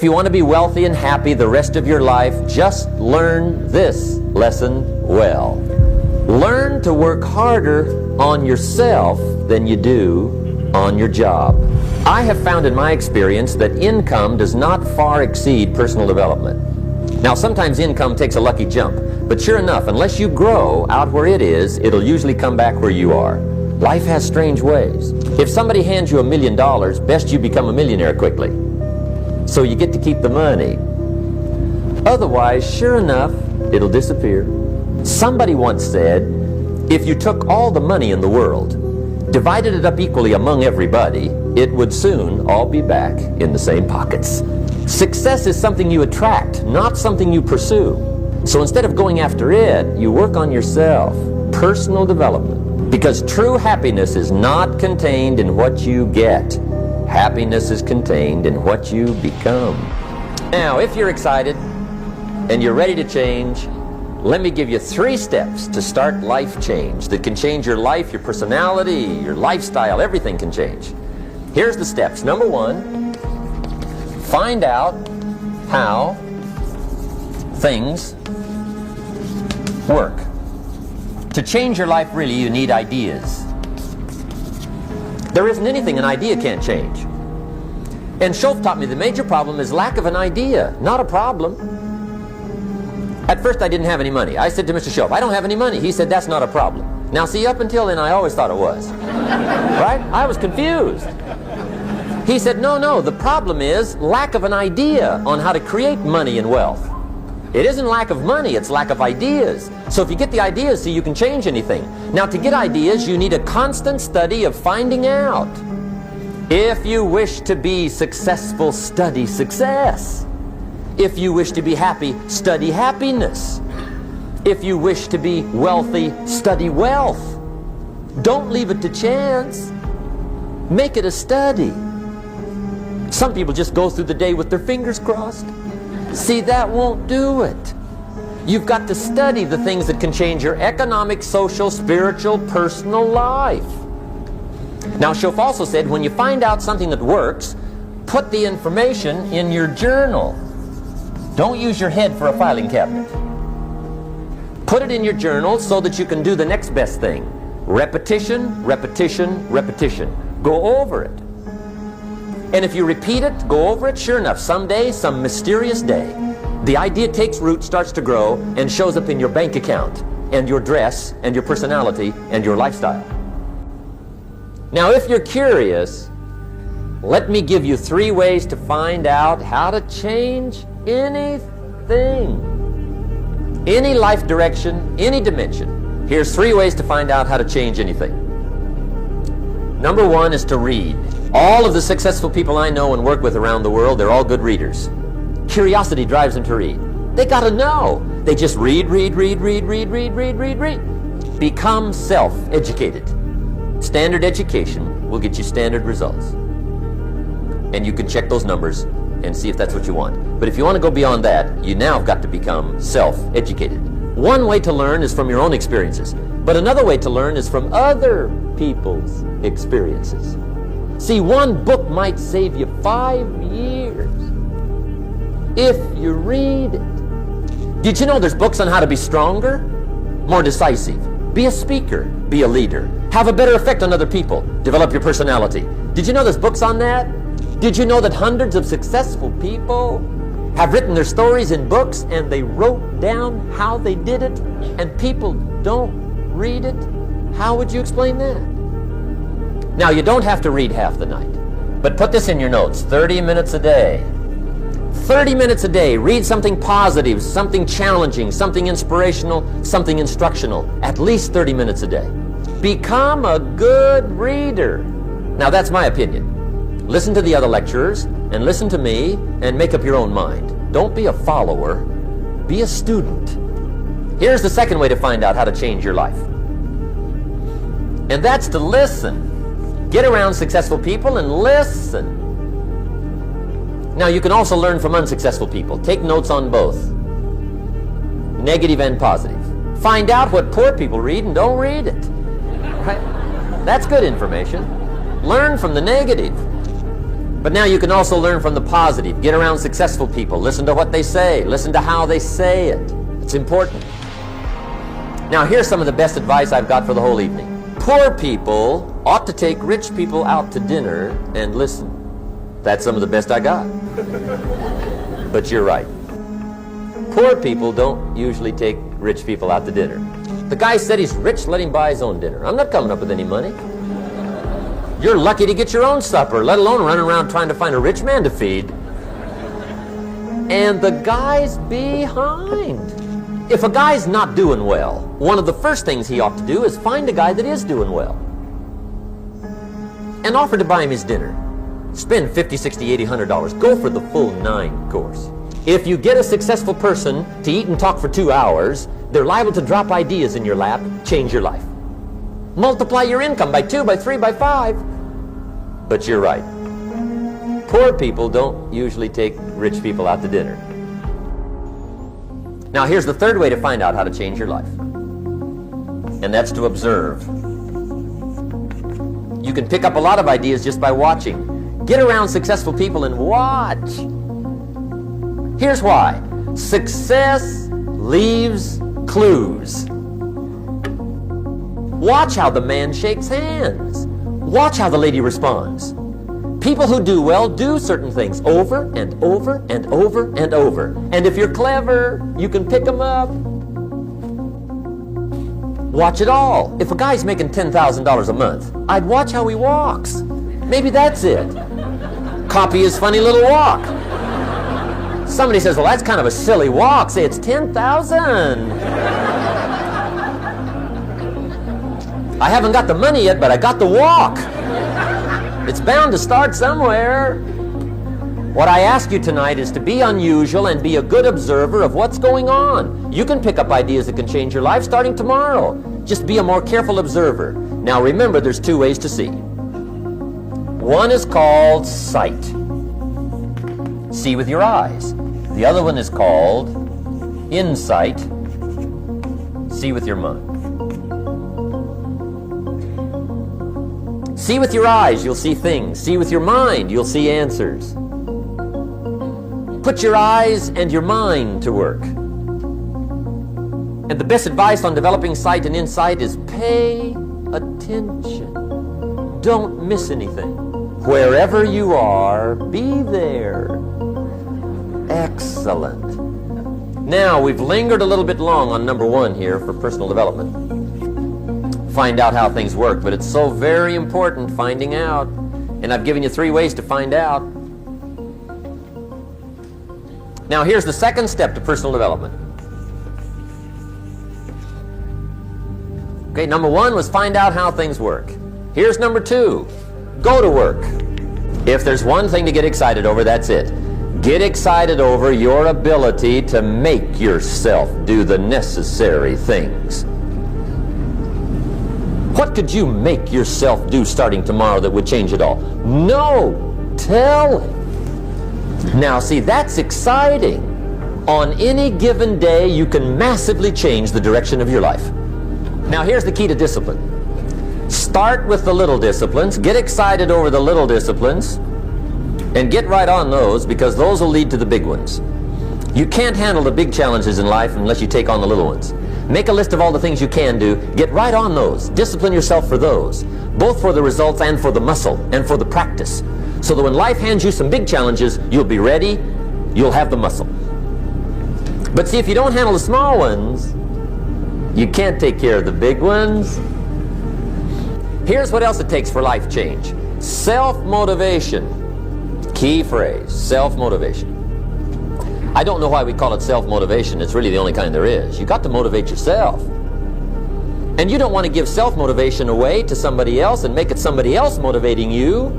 If you want to be wealthy and happy the rest of your life, just learn this lesson well. Learn to work harder on yourself than you do on your job. I have found in my experience that income does not far exceed personal development. Now, sometimes income takes a lucky jump, but sure enough, unless you grow out where it is, it'll usually come back where you are. Life has strange ways. If somebody hands you $1 million, best you become a millionaire quickly, so you get to keep the money. Otherwise, sure enough, it'll disappear. Somebody once said, if you took all the money in the world, divided it up equally among everybody, it would soon all be back in the same pockets. Success is something you attract, not something you pursue. So instead of going after it, you work on yourself. Personal development. Because true happiness is not contained in what you get. Happiness is contained in what you become. Now, if you're excited and you're ready to change, let me give you 3 steps to start life change that can change your life, your personality, your lifestyle, everything can change. Here's the steps. Number 1, find out how things work. To change your life, really, you need ideas. There isn't anything an idea can't change. And Schoff taught me the major problem is lack of an idea, not a problem. At first I didn't have any money. I said to Mr. Schoff, I don't have any money. He said, that's not a problem. Now see, up until then I always thought it was. Right? I was confused. He said, no, the problem is lack of an idea on how to create money and wealth. It isn't lack of money, it's lack of ideas. So if you get the ideas, see, you can change anything. Now, to get ideas, you need a constant study of finding out. If you wish to be successful, study success. If you wish to be happy, study happiness. If you wish to be wealthy, study wealth. Don't leave it to chance. Make it a study. Some people just go through the day with their fingers crossed. See, that won't do it. You've got to study the things that can change your economic, social, spiritual, personal life. Now, Schoff also said, when you find out something that works, put the information in your journal. Don't use your head for a filing cabinet. Put it in your journal so that you can do the next best thing. Repetition, repetition, repetition. Go over it. And if you repeat it, go over it, sure enough, someday, some mysterious day, the idea takes root, starts to grow, and shows up in your bank account, and your dress, and your personality, and your lifestyle. Now, if you're curious, let me give you 3 ways to find out how to change anything. Any life direction, any dimension. Here's 3 ways to find out how to change anything. Number 1 is to read. All of the successful people I know and work with around the world, they're all good readers. Curiosity drives them to read. They gotta know. They just read. Become self-educated. Standard education will get you standard results. And you can check those numbers and see if that's what you want. But if you want to go beyond that, you now have got to become self-educated. One way to learn is from your own experiences. But another way to learn is from other people's experiences. See, one book might save you 5 years if you read it. Did you know there's books on how to be stronger, more decisive, be a speaker, be a leader, have a better effect on other people, develop your personality? Did you know there's books on that? Did you know that hundreds of successful people have written their stories in books and they wrote down how they did it, and people don't read it? How would you explain that? Now, you don't have to read half the night, but put this in your notes, 30 minutes a day. 30 minutes a day, read something positive, something challenging, something inspirational, something instructional, at least 30 minutes a day. Become a good reader. Now, that's my opinion. Listen to the other lecturers, and listen to me, and make up your own mind. Don't be a follower, be a student. Here's the second way to find out how to change your life. And that's to listen. Get around successful people and listen. Now, you can also learn from unsuccessful people. Take notes on both, negative and positive. Find out what poor people read and don't read it. Right? That's good information. Learn from the negative. But now you can also learn from the positive. Get around successful people. Listen to what they say. Listen to how they say it. It's important. Now here's some of the best advice I've got for the whole evening. Poor people ought to take rich people out to dinner and listen. That's some of the best I got. But you're right. Poor people don't usually take rich people out to dinner. The guy said he's rich, let him buy his own dinner. I'm not coming up with any money. You're lucky to get your own supper, let alone running around trying to find a rich man to feed. And the guy's behind. If a guy's not doing well, one of the first things he ought to do is find a guy that is doing well and offer to buy him his dinner. Spend $50, $60, $80, $100. Go for the full 9 course. If you get a successful person to eat and talk for 2 hours, they're liable to drop ideas in your lap, change your life. Multiply your income by 2, by 3, by 5. But you're right. Poor people don't usually take rich people out to dinner. Now here's the third way to find out how to change your life. And that's to observe. You can pick up a lot of ideas just by watching. Get around successful people and watch. Here's why. Success leaves clues. Watch how the man shakes hands. Watch how the lady responds. People who do well do certain things over and over and over and over. And if you're clever, you can pick them up. Watch it all. If a guy's making $10,000 a month, I'd watch how he walks. Maybe that's it. Copy his funny little walk. Somebody says, well, that's kind of a silly walk. Say, it's 10,000. I haven't got the money yet, but I got the walk. It's bound to start somewhere. What I ask you tonight is to be unusual and be a good observer of what's going on. You can pick up ideas that can change your life starting tomorrow. Just be a more careful observer. Now remember, there's 2 ways to see. One is called sight. See with your eyes. The other one is called insight. See with your mind. See with your eyes, you'll see things. See with your mind, you'll see answers. Put your eyes and your mind to work. And the best advice on developing sight and insight is pay attention. Don't miss anything. Wherever you are, be there. Excellent. Now, we've lingered a little bit long on number 1 here for personal development. Find out how things work, but it's so very important finding out. And I've given you 3 ways to find out. Now here's the second step to personal development. Okay, number 1 was find out how things work. Here's number 2, go to work. If there's one thing to get excited over, that's it. Get excited over your ability to make yourself do the necessary things. What could you make yourself do starting tomorrow that would change it all? No, tell him. Now see, that's exciting. On any given day, you can massively change the direction of your life. Now here's the key to discipline. Start with the little disciplines, get excited over the little disciplines, and get right on those, because those will lead to the big ones. You can't handle the big challenges in life unless you take on the little ones. Make a list of all the things you can do. Get right on those. Discipline yourself for those, both for the results and for the muscle and for the practice, so that when life hands you some big challenges, you'll be ready, you'll have the muscle. But see, if you don't handle the small ones, you can't take care of the big ones. Here's what else it takes for life change. Self-motivation. Key phrase, self-motivation. I don't know why we call it self-motivation. It's really the only kind there is. You got to motivate yourself. And you don't want to give self-motivation away to somebody else and make it somebody else motivating you.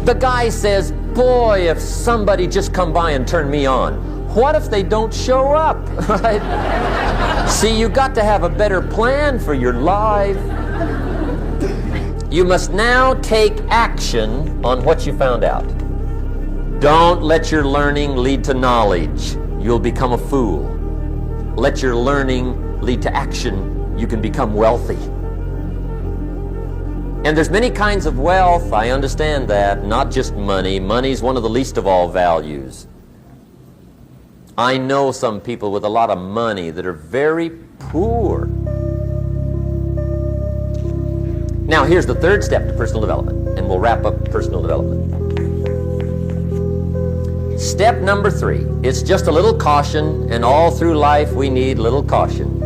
The guy says, boy, if somebody just come by and turn me on. What if they don't show up? Right? See, you got to have a better plan for your life. You must now take action on what you found out. Don't let your learning lead to knowledge. You'll become a fool. Let your learning lead to action. You can become wealthy. And there's many kinds of wealth, I understand that, not just money. Money's one of the least of all values. I know some people with a lot of money that are very poor. Now, here's the third step to personal development, and we'll wrap up personal development. Step number 3, it's just a little caution, and all through life we need little cautions.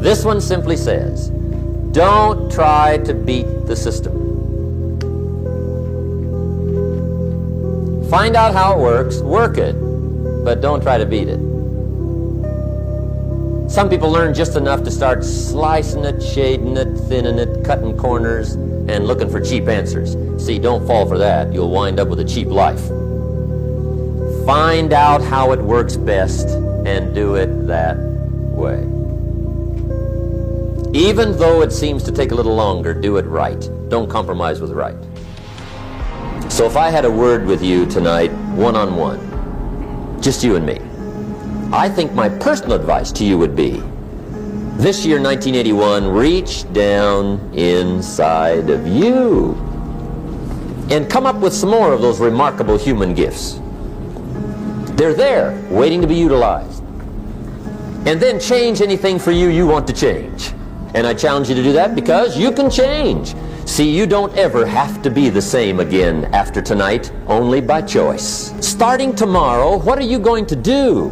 This one simply says, don't try to beat the system. Find out how it works, work it, but don't try to beat it. Some people learn just enough to start slicing it, shading it, thinning it, cutting corners, and looking for cheap answers. See, don't fall for that. You'll wind up with a cheap life. Find out how it works best and do it that way. Even though it seems to take a little longer, do it right. Don't compromise with right. So if I had a word with you tonight, one-on-one, just you and me, I think my personal advice to you would be, this year, 1981, reach down inside of you and come up with some more of those remarkable human gifts. They're there, waiting to be utilized. And then change anything for you want to change. And I challenge you to do that because you can change. See, you don't ever have to be the same again after tonight, only by choice. Starting tomorrow, what are you going to do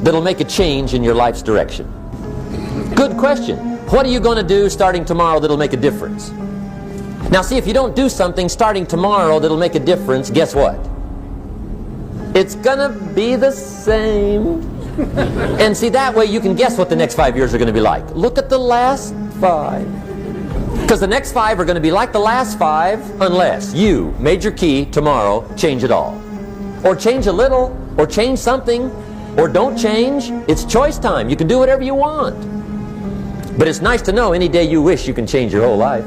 that'll make a change in your life's direction? Good question. What are you going to do starting tomorrow that'll make a difference? Now see, if you don't do something starting tomorrow that'll make a difference, guess what? It's gonna be the same. And see, that way you can guess what the next 5 years are going to be like. Look at the last 5. Because the next 5 are going to be like the last 5 unless you, major key, tomorrow, change it all. Or change a little, or change something, or don't change. It's choice time. You can do whatever you want. But it's nice to know any day you wish you can change your whole life.